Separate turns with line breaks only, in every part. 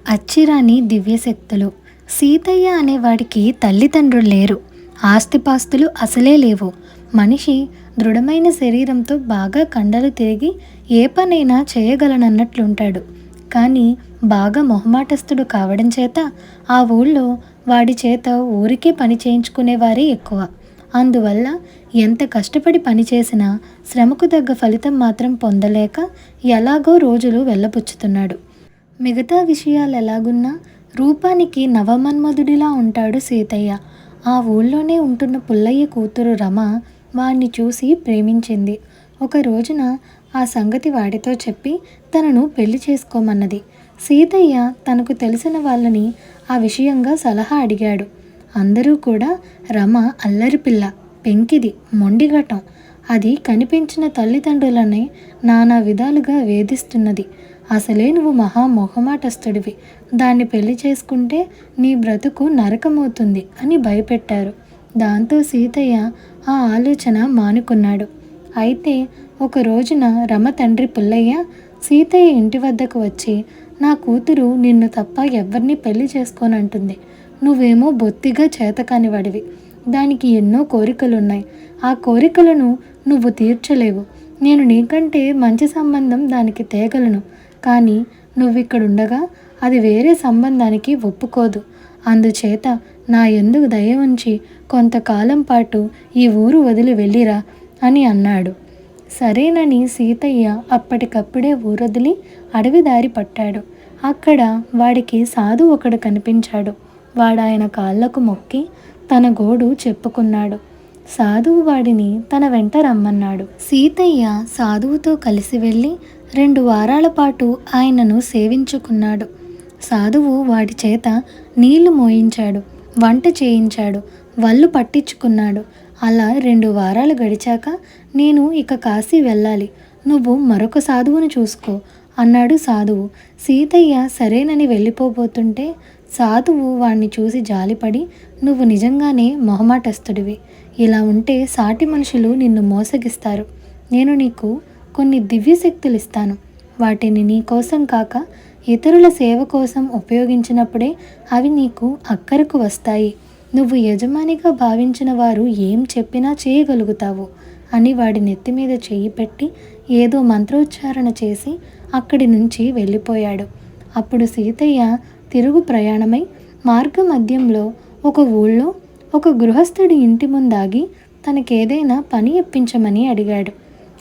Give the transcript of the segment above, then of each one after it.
అచ్చిరాని దివ్యశక్తులు. సీతయ్య అనేవాడికి తల్లిదండ్రులు లేరు. ఆస్తిపాస్తులు అసలే లేవు. మనిషి దృఢమైన శరీరంతో బాగా కండలు తిరిగి ఏ పనైనా చేయగలనన్నట్లుంటాడు. కానీ బాగా మొహమాటస్తుడు కావడం చేత ఆ ఊళ్ళో వాడి చేత ఊరికే పని చేయించుకునేవారే ఎక్కువ. అందువల్ల ఎంత కష్టపడి పనిచేసినా శ్రమకు తగ్గ ఫలితం మాత్రం పొందలేక ఎలాగో రోజులు వెళ్ళబుచ్చుతున్నాడు. మిగతా విషయాలు ఎలాగున్నా రూపానికి నవమన్మధుడిలా ఉంటాడు సీతయ్య. ఆ ఊళ్ళోనే ఉంటున్న పుల్లయ్య కూతురు రమ వాణ్ణి చూసి ప్రేమించింది. ఒక రోజున ఆ సంగతి వాడితో చెప్పి తనను పెళ్లి చేసుకోమన్నది. సీతయ్య తనకు తెలిసిన వాళ్ళని ఆ విషయంగా సలహా అడిగాడు. అందరూ కూడా రమ అల్లరిపిల్ల, పెంకిది, మొండిఘటం, అది కనిపించిన తల్లిదండ్రులని నానా విధాలుగా వేధిస్తున్నది. అసలే నువ్వు మహా మొహమాటస్తుడివి, దాన్ని పెళ్లి చేసుకుంటే నీ బ్రతుకు నరకమవుతుంది అని భయపెట్టారు. దాంతో సీతయ్య ఆ ఆలోచన మానుకున్నాడు. అయితే ఒక రోజున రమ తండ్రి పుల్లయ్య సీతయ్య ఇంటి వద్దకు వచ్చి, నా కూతురు నిన్ను తప్ప ఎవరిని పెళ్లి చేసుకోనంటుంది. నువ్వేమో బొత్తిగా చేతకానివాడివి. దానికి ఎన్నో కోరికలున్నాయి. ఆ కోరికలను నువ్వు తీర్చలేవు. నేను నీకంటే మంచి సంబంధం దానికి తేగలను. కానీ నువ్విక్కడుండగా అది వేరే సంబంధానికి ఒప్పుకోదు. అందుచేత నా యందు దయ ఉంచి కొంతకాలం పాటు ఈ ఊరు వదిలి వెళ్ళిరా అని అన్నాడు. సరేనని సీతయ్య అప్పటికప్పుడే ఊరొదిలి అడవి దారి పట్టాడు. అక్కడ వాడికి సాధు ఒకడు కనిపించాడు. వాడాయన కాళ్లకు మొక్కి తన గోడు చెప్పుకున్నాడు. సాధువు వాడిని తన వెంట రమ్మన్నాడు. సీతయ్య సాధువుతో కలిసి వెళ్ళి 2 వారాల పాటు ఆయనను సేవించుకున్నాడు. సాధువు వాడి చేత నీళ్లు మోయించాడు, వంట చేయించాడు, వల్లు పట్టించుకున్నాడు. అలా 2 వారాలు గడిచాక, నేను ఇక కాశీ వెళ్ళాలి, నువ్వు మరొక సాధువును చూసుకో అన్నాడు సాధువు. సీతయ్య సరేనని వెళ్ళిపోబోతుంటే సాధువు వాణ్ణి చూసి జాలిపడి, నువ్వు నిజంగానే మొహమాటస్తుడివి. ఇలా ఉంటే సాటి మనుషులు నిన్ను మోసగిస్తారు. నేను నీకు కొన్ని దివ్యశక్తులు ఇస్తాను. వాటిని నీ కోసం కాక ఇతరుల సేవ కోసం ఉపయోగించినప్పుడే అవి నీకు అక్కరకు వస్తాయి. నువ్వు యజమానిగా భావించిన వారు ఏం చెప్పినా చేయగలుగుతావు అని వాడి నెత్తి మీద చెయ్యి పెట్టి ఏదో మంత్రోచ్చారణ చేసి అక్కడి నుంచి వెళ్ళిపోయాడు. అప్పుడు సీతయ్య తిరుగు ప్రయాణమై మార్గ మధ్యంలో ఒక ఊళ్ళో ఒక గృహస్థుడి ఇంటి ముందాగి తనకేదైనా పని ఇప్పించమని అడిగాడు.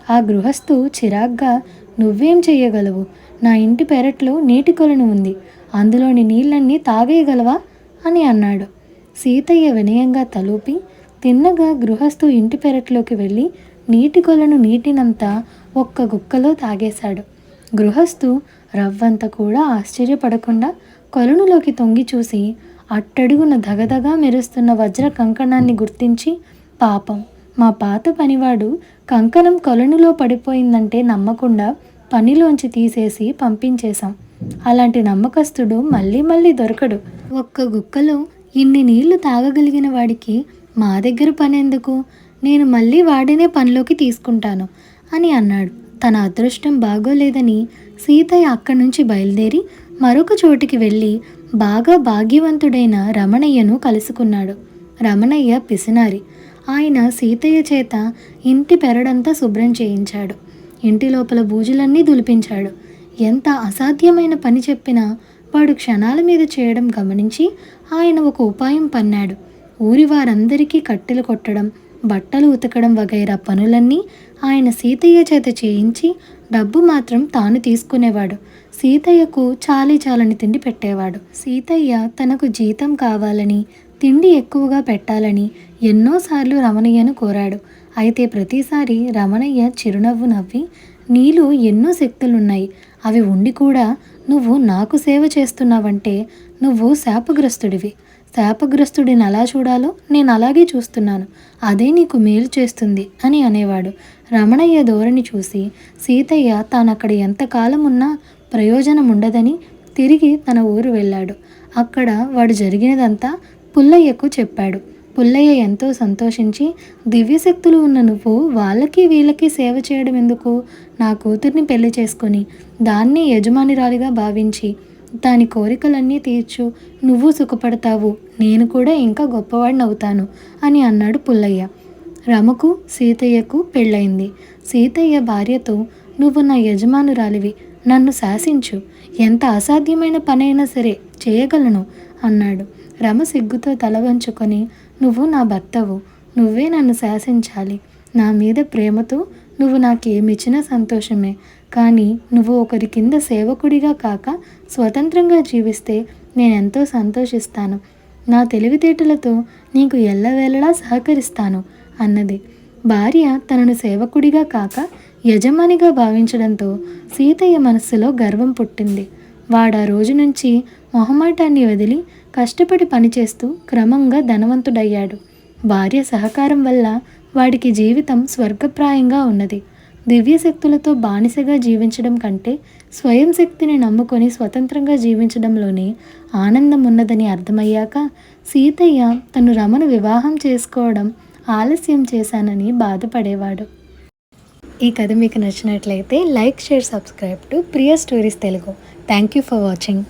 ఆ గృహస్థు చిరాగ్గా, నువ్వేం చెయ్యగలవు? నా ఇంటి పెరట్లో నీటి కొలను ఉంది, అందులోని నీళ్ళన్నీ తాగేయగలవా అని అన్నాడు. సీతయ్య వినయంగా తలూపి తిన్నగా గృహస్థు ఇంటి పెరట్లోకి వెళ్ళి నీటి కొలను నీటినంతా ఒక్క గుక్కలో తాగేశాడు. గృహస్థు రవ్వంత కూడా ఆశ్చర్యపడకుండా కొలనులోకి తొంగి చూసి అట్టడుగున దగదగా మెరుస్తున్న వజ్ర కంకణాన్ని గుర్తించి, పాపం, మా పాత పనివాడు కంకణం కొలనులో పడిపోయిందంటే నమ్మకుండా పనిలోంచి తీసేసి పంపించేశాం. అలాంటి నమ్మకస్తుడు మళ్ళీ మళ్ళీ దొరకడు. ఒక్క గుక్కలో ఇన్ని నీళ్లు తాగగలిగిన వాడికి మా దగ్గర పనెందుకు? నేను మళ్ళీ వాడినే పనిలోకి తీసుకుంటాను అని అన్నాడు. తన అదృష్టం బాగోలేదని సీతయ్య అక్కడి నుంచి బయలుదేరి మరొక చోటికి వెళ్ళి బాగా భాగ్యవంతుడైన రమణయ్యను కలుసుకున్నాడు. రమణయ్య పిసినారి. ఆయన సీతయ్య చేత ఇంటి పెరడంతా శుభ్రం చేయించాడు. ఇంటి లోపల బూజులన్నీ దులిపించాడు. ఎంత అసాధ్యమైన పని చెప్పినా వాడు క్షణాల మీద చేయడం గమనించి ఆయన ఒక ఉపాయం పన్నాడు. ఊరి వారందరికీ కట్టెలు కొట్టడం, బట్టలు ఉతకడం వగైరా పనులన్నీ ఆయన సీతయ్య చేత చేయించి డబ్బు మాత్రం తాను తీసుకునేవాడు. సీతయ్యకు చాలని తిండి పెట్టేవాడు. సీతయ్య తనకు జీతం కావాలని, తిండి ఎక్కువగా పెట్టాలని ఎన్నోసార్లు రమణయ్యను కోరాడు. అయితే ప్రతిసారి రమణయ్య చిరునవ్వు నవ్వి, నీలో ఎన్నో శక్తులున్నాయి, అవి ఉండి కూడా నువ్వు నాకు సేవ చేస్తున్నావంటే నువ్వు శాపగ్రస్తుడివి. శాపగ్రస్తుడిని ఎలా చూడాలో నేను అలాగే చూస్తున్నాను, అదే నీకు మేలు చేస్తుంది అని అనేవాడు. రమణయ్య ధోరణి చూసి సీతయ్య తానక్కడ ఎంతకాలం ఉన్నా ప్రయోజనం ఉండదని తిరిగి తన ఊరు వెళ్ళాడు. అక్కడ వాడు జరిగినదంతా పుల్లయ్యకు చెప్పాడు. పుల్లయ్య ఎంతో సంతోషించి, దివ్యశక్తులు ఉన్న నువ్వు వాళ్ళకి వీళ్ళకి సేవ చేయడం ఎందుకు? నా కూతుర్ని పెళ్లి చేసుకొని దాన్ని యజమానిరాలిగా భావించి దాని కోరికలన్నీ తీర్చు, నువ్వు సుఖపడతావు, నేను కూడా ఇంకా గొప్పవాడినవుతాను అని అన్నాడు పుల్లయ్య. రమకు సీతయ్యకు పెళ్ళయింది. సీతయ్య భార్యతో, నువ్వు నా యజమానురాలివి, నన్ను శాసించు, ఎంత అసాధ్యమైన పనైనా సరే చేయగలను అన్నాడు. రమ సిగ్గుతో తల వంచుకొని, నువ్వు నా భర్తవు, నువ్వే నన్ను శాసించాలి. నా మీద ప్రేమతో నువ్వు నాకేమిచ్చినా సంతోషమే, కానీ నువ్వు ఒకరి కింద సేవకుడిగా కాక స్వతంత్రంగా జీవిస్తే నేనెంతో సంతోషిస్తాను. నా తెలివితేటలతో నీకు ఎల్లవేళలా సహకరిస్తాను అన్నది. భార్య తనను సేవకుడిగా కాక యజమానిగా భావించడంతో సీతయ్య మనస్సులో గర్వం పుట్టింది. వాడా రోజు నుంచి మొహమాటాన్ని వదిలి కష్టపడి పనిచేస్తూ క్రమంగా ధనవంతుడయ్యాడు. భార్య సహకారం వల్ల వాడికి జీవితం స్వర్గప్రాయంగా ఉన్నది. దివ్యశక్తులతో బానిసగా జీవించడం కంటే స్వయం శక్తిని నమ్ముకొని స్వతంత్రంగా జీవించడంలోనే ఆనందం ఉన్నదని అర్థమయ్యాక సీతయ్య తను రమను వివాహం చేసుకోవడం ఆలస్యం చేశానని బాధపడేవాడు. ఈ కథ మీకు నచ్చినట్లయితే like, share, subscribe to Priya stories Telugu. Thank you for watching.